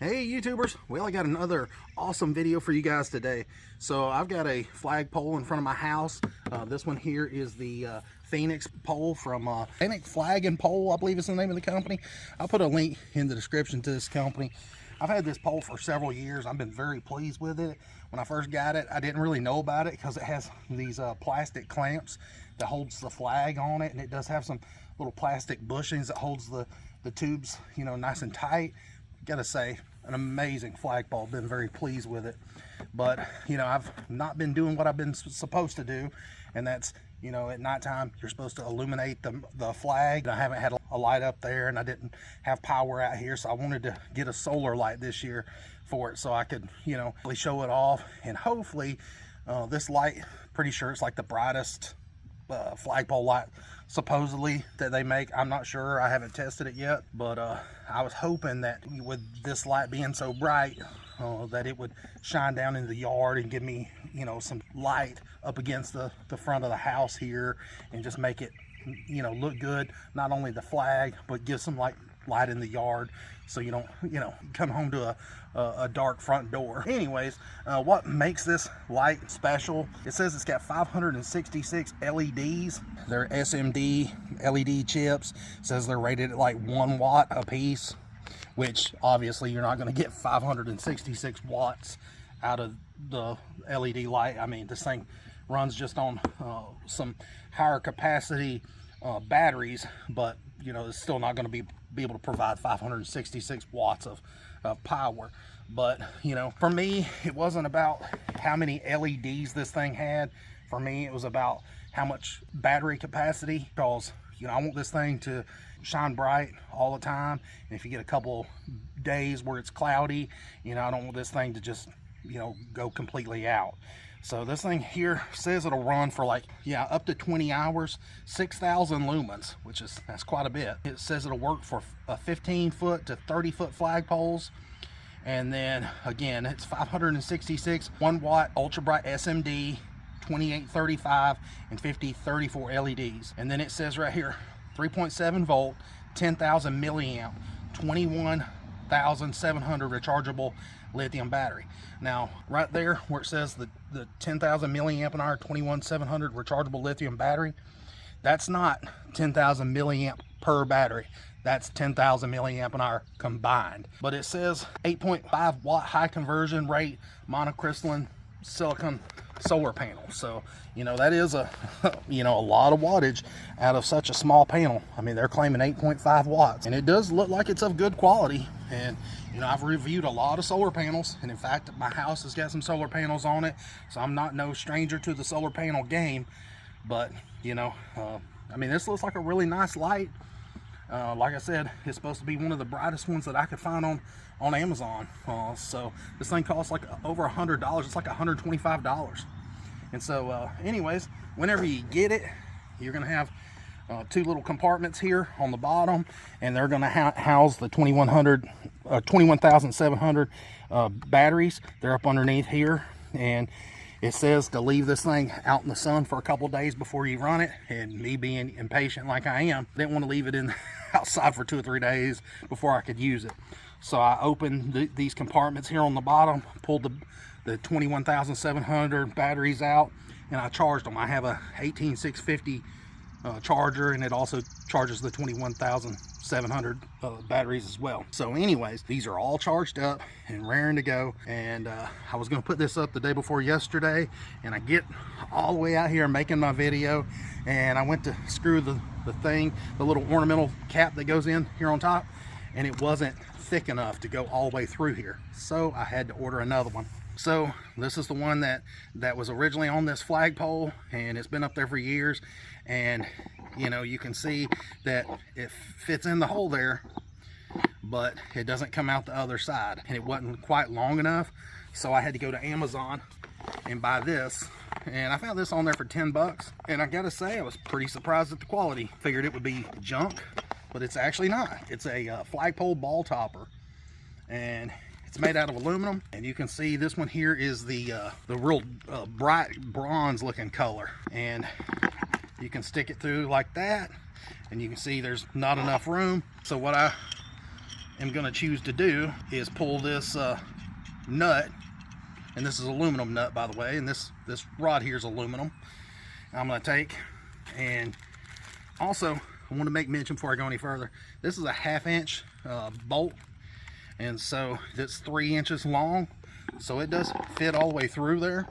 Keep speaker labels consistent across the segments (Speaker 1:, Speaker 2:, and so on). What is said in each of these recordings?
Speaker 1: Hey YouTubers, well I got another awesome video for you guys today. So I've got a flagpole in front of my house. This one here is the Phoenix pole from Phoenix Flag and Pole, I believe is the name of the company. I'll put a link in the description to this company. I've had this pole for several years. I've been very pleased with it. When I first got it, I didn't really know about it because it has these plastic clamps that holds the flag on it, and it does have some little plastic bushings that holds the tubes, you know, nice and tight. Gotta say, an amazing flagpole. Been very pleased with it, but you know, I've not been doing what I've been supposed to do, and that's, you know, at nighttime you're supposed to illuminate the flag. I haven't had a light up there, and I didn't have power out here, so I wanted to get a solar light this year for it so I could, you know, really show it off. And hopefully this light, pretty sure it's like the brightest flagpole light supposedly that they make. I'm not sure, I haven't tested it yet, but I was hoping that with this light being so bright that it would shine down in the yard and give me, you know, some light up against the front of the house here and just make it, you know, look good. Not only the flag, but give some light in the yard so you don't, you know, come home to a dark front door. Anyways, what makes this light special, it says it's got 566 LEDs. They're SMD LED chips. It says they're rated at like 1 watt a piece, which obviously you're not going to get 566 watts out of the LED light. I mean, this thing runs just on some higher capacity batteries, but you know, it's still not going to be able to provide 566 watts of power. But you know, for me, it wasn't about how many LEDs this thing had. For me, it was about how much battery capacity, because you know, I want this thing to shine bright all the time, and if you get a couple days where it's cloudy, you know, I don't want this thing to just, you know, go completely out. So this thing here says it'll run for like, yeah, up to 20 hours, 6,000 lumens, that's quite a bit. It says it'll work for 15-foot to 30-foot flagpoles. And then again, it's 566 1 watt ultra bright SMD, 2835 and 5034 LEDs. And then it says right here, 3.7 volt, 10,000 milliamp, 21,700 rechargeable lithium battery. Now right there where it says the 10,000 milliamp hour 21,700 rechargeable lithium battery, that's not 10,000 milliamp per battery, that's 10,000 milliamp hour combined. But it says 8.5 watt high conversion rate monocrystalline silicon solar panel. So you know, that is a you know, a lot of wattage out of such a small panel. I mean, they're claiming 8.5 watts, and it does look like it's of good quality. And you know, I've reviewed a lot of solar panels, and in fact my house has got some solar panels on it, so I'm not no stranger to the solar panel game. But you know, I mean, this looks like a really nice light. Like I said, it's supposed to be one of the brightest ones that I could find on Amazon. So this thing costs like over $100. It's like $125. And so anyways, whenever you get it, you're gonna have 2 little compartments here on the bottom, and they're gonna house the 21,700 batteries. They're up underneath here, and it says to leave this thing out in the sun for a couple days before you run it. And me being impatient like I am, didn't want to leave it outside for 2 or 3 days before I could use it. So I opened these compartments here on the bottom, pulled the 21,700 batteries out, and I charged them. I have a 18650 charger, and it also charges the 21,700 batteries as well. So anyways, these are all charged up and raring to go. And I was going to put this up the day before yesterday, and I get all the way out here making my video, and I went to screw the thing, the little ornamental cap that goes in here on top, and it wasn't thick enough to go all the way through here, so I had to order another one. So this is the one that was originally on this flagpole, and it's been up there for years. And you know, you can see that it fits in the hole there, but it doesn't come out the other side, and it wasn't quite long enough, so I had to go to Amazon and buy this. And I found this on there for 10 bucks, and I gotta say, I was pretty surprised at the quality. Figured it would be junk, but it's actually not. It's a flagpole ball topper, and it's made out of aluminum. And you can see this one here is the real bright bronze looking color, and you can stick it through like that, and you can see there's not enough room. So what I am going to choose to do is pull this nut, and this is aluminum nut, by the way, and this rod here is aluminum. I'm going to take, and also I want to make mention before I go any further, this is a 1/2 inch bolt, and so it's 3 inches long, so it does fit all the way through there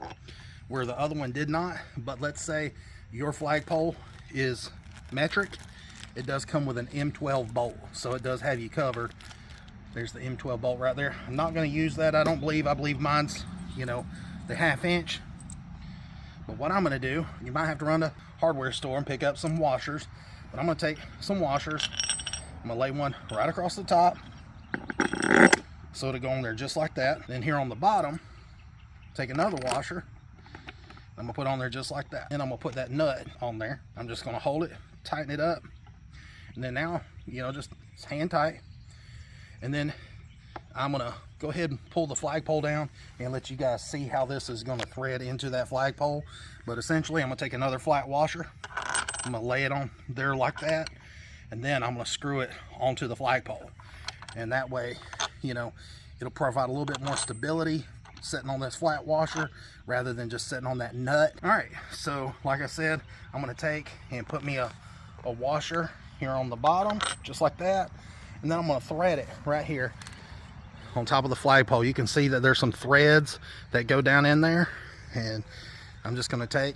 Speaker 1: where the other one did not. But let's say your flagpole is metric, it does come with an M12 bolt, so it does have you covered. There's the M12 bolt right there. I'm not going to use that, I don't believe. I believe mine's, you know, the 1/2 inch. But what I'm going to do, you might have to run to a hardware store and pick up some washers, but I'm going to take some washers, I'm going to lay one right across the top, so it'll go on there just like that. Then here on the bottom, take another washer, I'm going to put on there just like that. And I'm going to put that nut on there. I'm just going to hold it, tighten it up, and then now, you know, just hand tight. And then I'm going to go ahead and pull the flagpole down and let you guys see how this is going to thread into that flagpole. But essentially, I'm going to take another flat washer, I'm going to lay it on there like that, and then I'm going to screw it onto the flagpole. And that way, you know, it'll provide a little bit more stability sitting on this flat washer rather than just sitting on that nut. All right, so like I said, I'm going to take and put me a washer here on the bottom just like that, and then I'm going to thread it right here on top of the flagpole. You can see that there's some threads that go down in there, and I'm just going to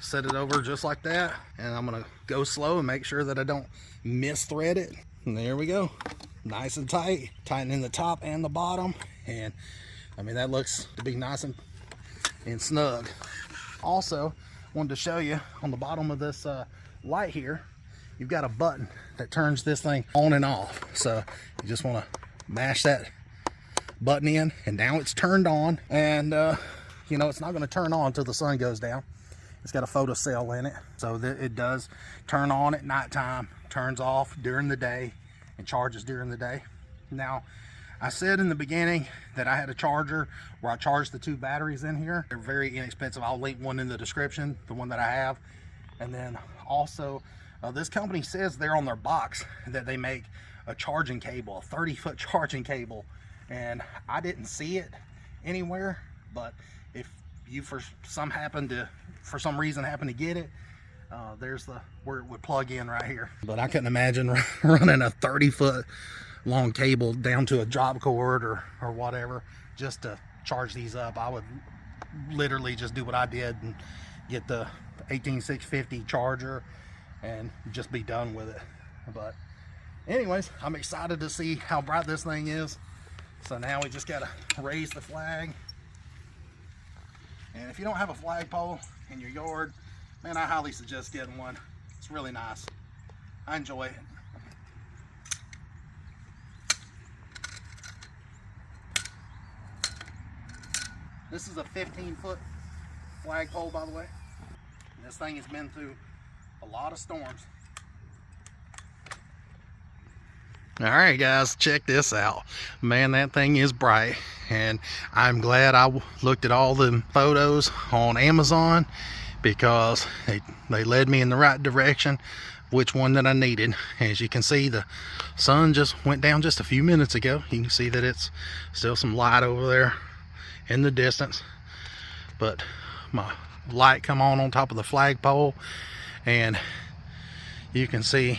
Speaker 1: set it over just like that, and I'm going to go slow and make sure that I don't misthread it. And there we go, nice and tight, tightening the top and the bottom, and I mean that looks to be nice and snug. Also wanted to show you on the bottom of this light here, you've got a button that turns this thing on and off. So you just want to mash that button in, and now it's turned on. And you know, it's not going to turn on until the sun goes down. It's got a photocell in it, so that it does turn on at nighttime, turns off during the day, and charges during the day. Now, I said in the beginning that I had a charger where I charged the 2 batteries in here. They're very inexpensive. I'll link one in the description, the one that I have. And then also, this company says there on their box that they make a charging cable, a 30-foot charging cable, and I didn't see it anywhere. But if you for some reason happen to get it, there's where it would plug in right here. But I couldn't imagine running a 30-foot long cable down to a drop cord or whatever just to charge these up. I would literally just do what I did and get the 18650 charger and just be done with it. But anyways, I'm excited to see how bright this thing is. So now we just gotta raise the flag. And if you don't have a flagpole in your yard, man, I highly suggest getting one. It's really nice. I enjoy it. This is a 15-foot flagpole, by the way. And this thing has been through a lot of storms. All right, guys, check this out. Man, that thing is bright, and I'm glad I looked at all the photos on Amazon, because they led me in the right direction, which one that I needed. As you can see, the sun just went down just a few minutes ago. You can see that it's still some light over there in the distance, but my light come on top of the flagpole, and you can see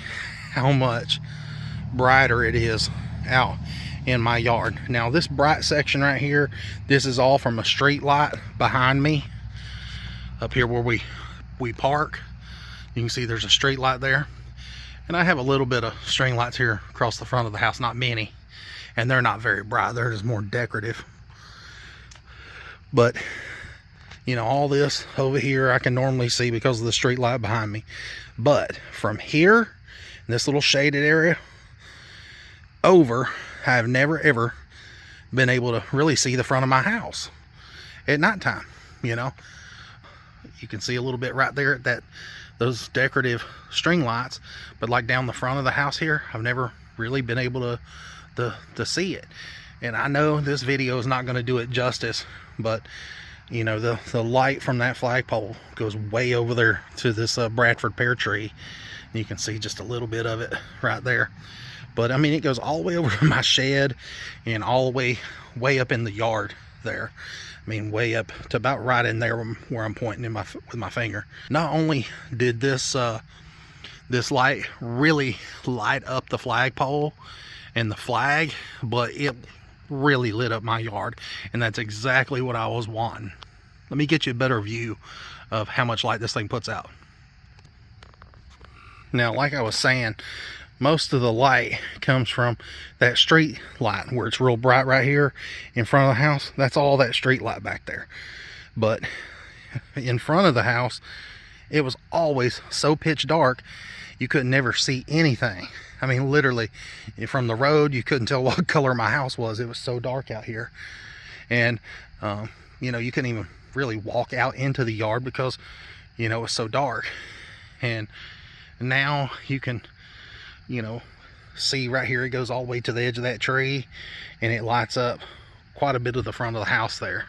Speaker 1: how much brighter it is out in my yard. Now this bright section right here, this is all from a street light behind me up here where we park. You can see there's a street light there, and I have a little bit of string lights here across the front of the house, not many, and they're not very bright, they're just more decorative. But you know, all this over here I can normally see because of the street light behind me, but from here in this little shaded area over, I've never ever been able to really see the front of my house at nighttime. You know, you can see a little bit right there at those decorative string lights, but like down the front of the house here, I've never really been able to see it. And I know this video is not going to do it justice, but you know, the light from that flagpole goes way over there to this Bradford pear tree. You can see just a little bit of it right there. But I mean, it goes all the way over to my shed and all the way up in the yard there. I mean, way up to about right in there where I'm pointing with my finger. Not only did this this light really light up the flagpole and the flag, but it really lit up my yard, and that's exactly what I was wanting. Let me get you a better view of how much light this thing puts out. Now, like I was saying, most of the light comes from that street light where it's real bright right here in front of the house. That's all that street light back there. But in front of the house, it was always so pitch dark you could never see anything. I mean, literally from the road you couldn't tell what color my house was. It was so dark out here. And you know, you couldn't even really walk out into the yard because, you know, it was so dark. And now you can, you know, see right here, it goes all the way to the edge of that tree, and it lights up quite a bit of the front of the house there.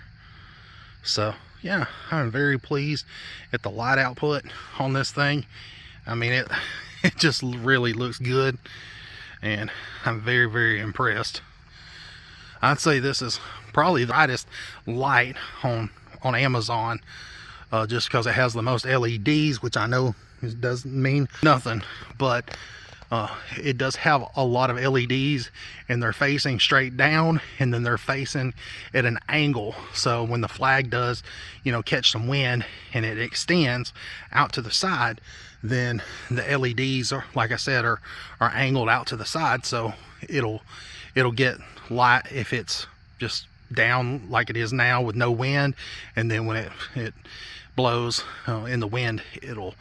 Speaker 1: So yeah, I'm very pleased at the light output on this thing. I mean, it just really looks good, and I'm very impressed. I'd say this is probably the brightest light on Amazon, just because it has the most LEDs, which I know doesn't mean nothing, but it does have a lot of LEDs, and they're facing straight down, and then they're facing at an angle. So when the flag does, you know, catch some wind and it extends out to the side, then the LEDs are, like I said, are angled out to the side, so it'll get light if it's just down like it is now with no wind, and then when it blows in the wind, it'll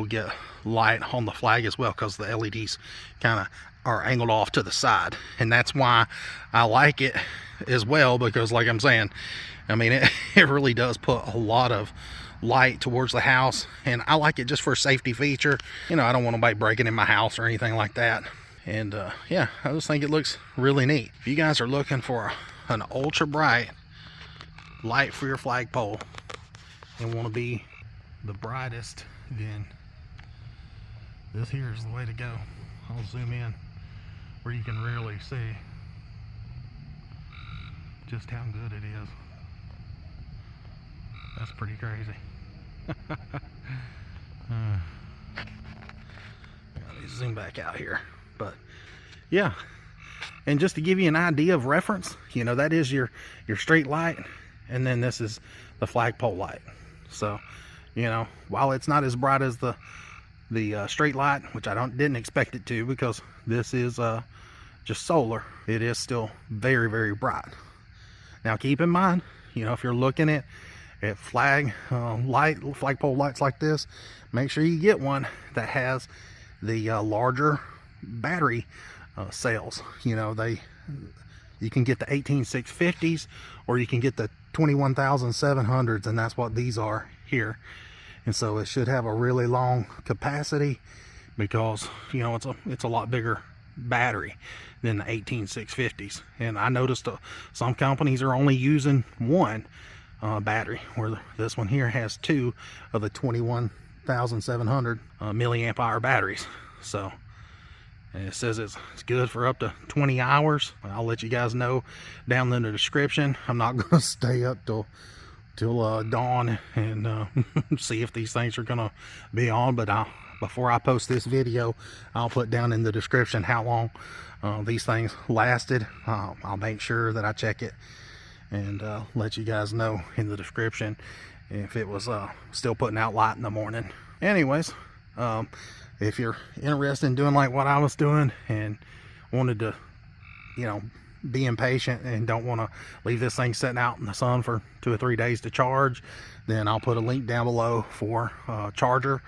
Speaker 1: get light on the flag as well, because the LEDs kind of are angled off to the side. And that's why I like it as well, because like I'm saying, I mean, it really does put a lot of light towards the house, and I like it just for a safety feature. You know, I don't want nobody breaking in my house or anything like that. And yeah, I just think it looks really neat. If you guys are looking for an ultra bright light for your flagpole and want to be the brightest, then this here is the way to go. I'll zoom in where you can really see just how good it is. That's pretty crazy. Let me zoom back out here. But yeah, and just to give you an idea of reference, you know, that is your street light, and then this is the flagpole light. So, you know, while it's not as bright as the street light, which I didn't expect it to, because this is just solar, it is still very bright. Now keep in mind, you know, if you're looking at flagpole lights like this, make sure you get one that has the larger battery cells. You know, you can get the 18650s, or you can get the 21700s, and that's what these are here. And so it should have a really long capacity, because, you know, it's a lot bigger battery than the 18650s. And I noticed some companies are only using one battery, where this one here has two of the 21700 milliamp hour batteries. So, and it says it's good for up to 20 hours. I'll let you guys know down in the description. I'm not going to stay up till dawn and see if these things are going to be on, but before I post this video, I'll put down in the description how long these things lasted. I'll make sure that I check it and let you guys know in the description if it was still putting out light in the morning. Anyways, if you're interested in doing like what I was doing and wanted to, you know, be impatient and don't want to leave this thing sitting out in the sun for 2 or 3 days to charge, then I'll put a link down below for charger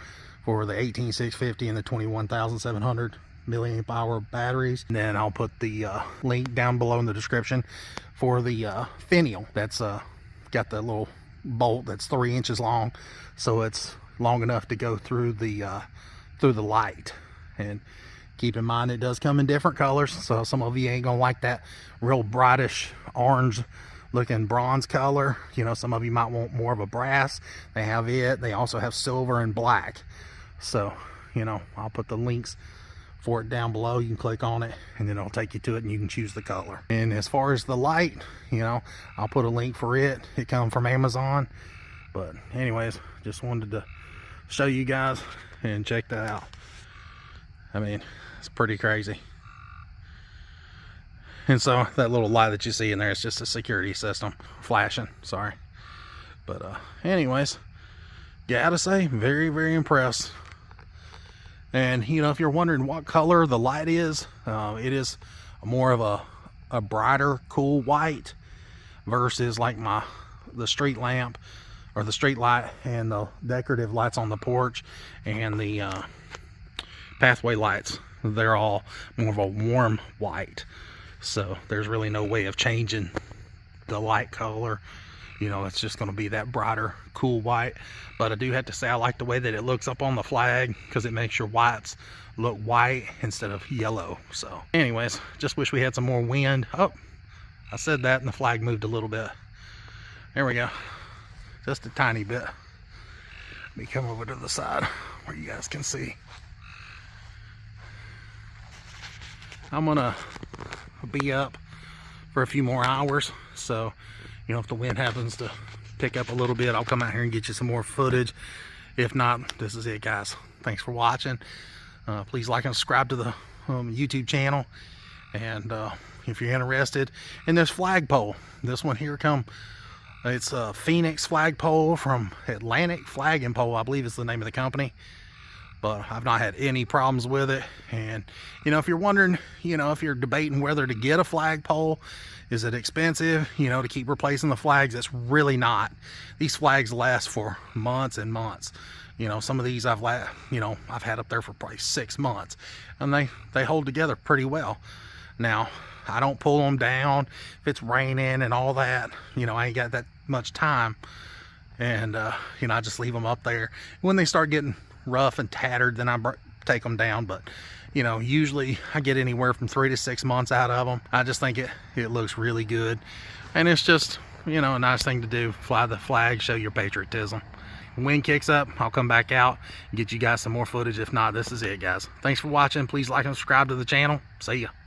Speaker 1: for the 18650 and the 21700 milliamp hour batteries. And then I'll put the link down below in the description for the finial that's got the little bolt that's 3 inches long, so it's long enough to go through the light. And keep in mind, it does come in different colors, so some of you ain't gonna like that real brightish orange looking bronze color. You know, some of you might want more of a brass. They have it. They also have silver and black. So, you know, I'll put the links for it down below. You can click on it and then it'll take you to it and you can choose the color. And as far as the light, you know, I'll put a link for it. It comes from Amazon. But anyways, just wanted to show you guys and check that out. I mean, it's pretty crazy. And so that little light that you see in there is just a security system flashing, sorry. But anyways, gotta say, very, very impressed. And you know, if you're wondering what color the light is, it is more of a brighter, cool white versus like the street lamp or the street light and the decorative lights on the porch and the pathway lights. They're all more of a warm white. So there's really no way of changing the light color. You know, it's just going to be that brighter, cool white. But I do have to say I like the way that it looks up on the flag, because it makes your whites look white instead of yellow. So anyways, just wish we had some more wind. Oh, I said that and the flag moved a little bit. There we go. Just a tiny bit. Let me come over to the side where you guys can see. I'm gonna be up for a few more hours, so you know, if the wind happens to pick up a little bit, I'll come out here and get you some more footage. If not, this is it, guys. Thanks for watching. Please like and subscribe to the YouTube channel. And if you're interested in this flagpole, this one here it's a Phoenix flagpole from Atlantic Flag and Pole, I believe is the name of the company. But I've not had any problems with it. And you know, if you're wondering, you know, if you're debating whether to get a flagpole, is it expensive, you know, to keep replacing the flags? It's really not. These flags last for months and months. You know, some of these I've had up there for probably 6 months, and they hold together pretty well. Now, I don't pull them down if it's raining and all that. You know, I ain't got that much time, and you know, I just leave them up there. When they start getting rough and tattered, then I take them down. But you know, usually I get anywhere from 3 to 6 months out of them. I just think it looks really good, and it's just, you know, a nice thing to do. Fly the flag, show your patriotism. When wind kicks up, I'll come back out and get you guys some more footage. If not, this is it, guys. Thanks for watching. Please like and subscribe to the channel. See ya.